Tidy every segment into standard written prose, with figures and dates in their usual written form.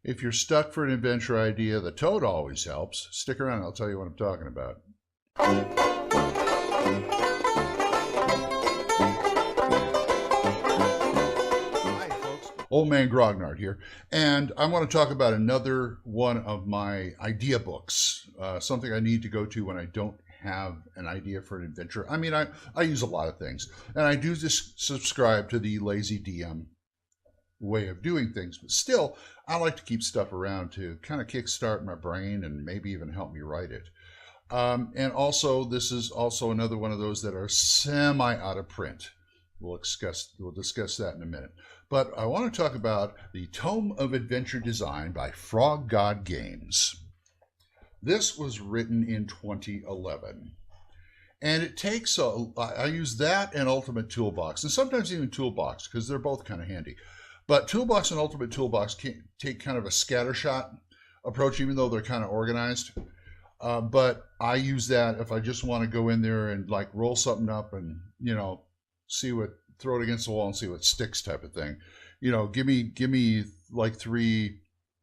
If you're stuck for an adventure idea, the toad always helps. Stick around, I'll tell you what I'm talking about. Hi folks, Old Man Grognard here, and I want to talk about another one of my idea books, something I need to go to when I don't have an idea for an adventure. I mean, I use a lot of things, and I do just subscribe to the lazy DM way of doing things, but still I like to keep stuff around to kind of kickstart my brain and maybe even help me write it. And also, this is also another one of those that are semi out of print. We'll discuss that in a minute. But I want to talk about the Tome of Adventure Design by Frog God Games. This was written in 2011. And it takes, I use that and Ultimate Toolbox, and sometimes even Toolbox, because they're both kind of handy. But Toolbox and Ultimate Toolbox can take kind of a scattershot approach, even though they're kind of organized. But I use that if I just want to go in there and like roll something up and, you know, throw it against the wall and see what sticks type of thing. You know, give me like three,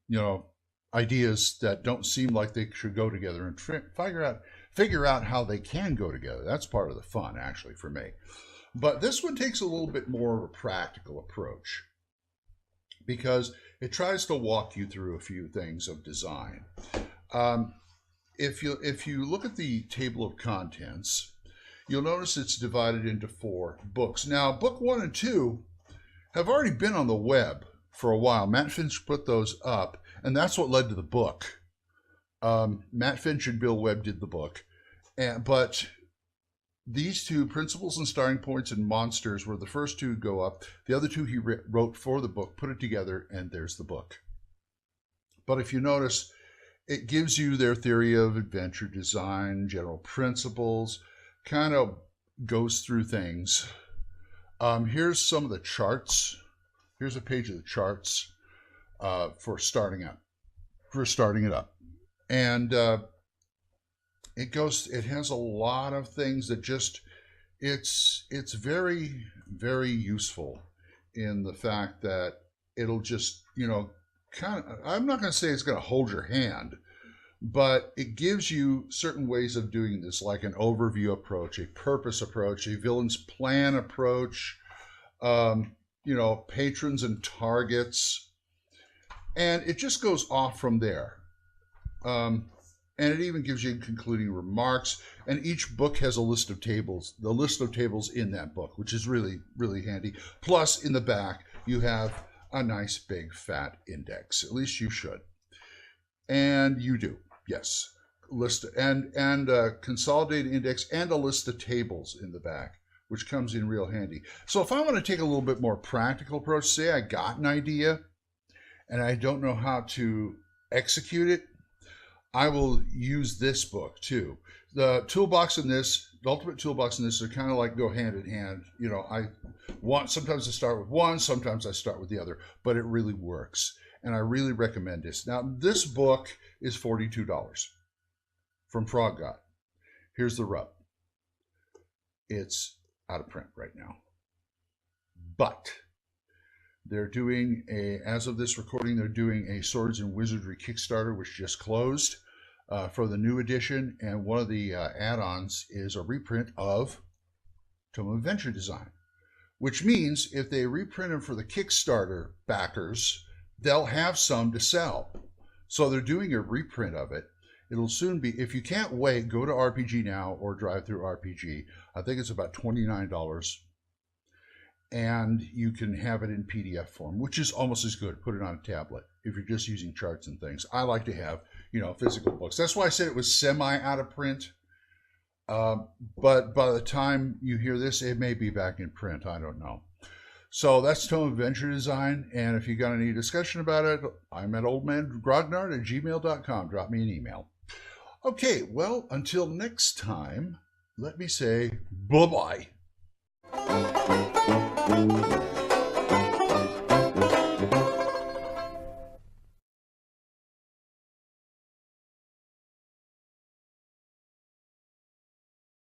you know, ideas that don't seem like they should go together and figure out how they can go together. That's part of the fun, actually, for me. But this one takes a little bit more of a practical approach, because it tries to walk you through a few things of design. If you look at the table of contents, you'll notice it's divided into 4 books. Now, book 1 and 2 have already been on the web for a while. Matt Finch put those up, and that's what led to the book. Matt Finch and Bill Webb did the book, but these 2, Principles and Starting Points and Monsters, were the first 2 to go up. The other 2 he wrote for the book, put it together, and there's the book. But if you notice, it gives you their theory of adventure design, general principles, kind of goes through things. Here's some of the charts. Here's a page of the charts for starting it up. And it has a lot of things that just, it's very, very useful in the fact that it'll just, you know, kind of, I'm not going to say it's going to hold your hand, but it gives you certain ways of doing this, like an overview approach, a purpose approach, a villain's plan approach, you know, patrons and targets, and it just goes off from there. And it even gives you concluding remarks, and each book has a list of tables, the list of tables in that book, which is really, really handy. Plus, in the back, you have a nice big fat index. At least you should. And you do, yes. List and consolidated index and a list of tables in the back, which comes in real handy. So if I want to take a little bit more practical approach, say I got an idea and I don't know how to execute it, I will use this book too. The toolbox in this, the Ultimate Toolbox in this, are kind of like go hand in hand. You know, sometimes I start with one, sometimes I start with the other, but it really works. And I really recommend this. Now, this book is $42 from Frog God. Here's the rub. It's out of print right now. But they're doing as of this recording, they're doing a Swords and Wizardry Kickstarter, which just closed for the new edition. And one of the add-ons is a reprint of Tome of Adventure Design, which means if they reprint them for the Kickstarter backers, they'll have some to sell. So they're doing a reprint of it. It'll soon be, if you can't wait, go to RPG Now or Drive Through RPG. I think it's about $29. And you can have it in PDF form, which is almost as good. Put it on a tablet if you're just using charts and things. I like to have, you know, physical books. That's why I said it was semi out of print. But by the time you hear this, it may be back in print. I don't know. So that's Tome of Adventure Design. And if you got any discussion about it, I'm at oldmangrognard@gmail.com. Drop me an email. Okay, well, until next time, let me say bye-bye.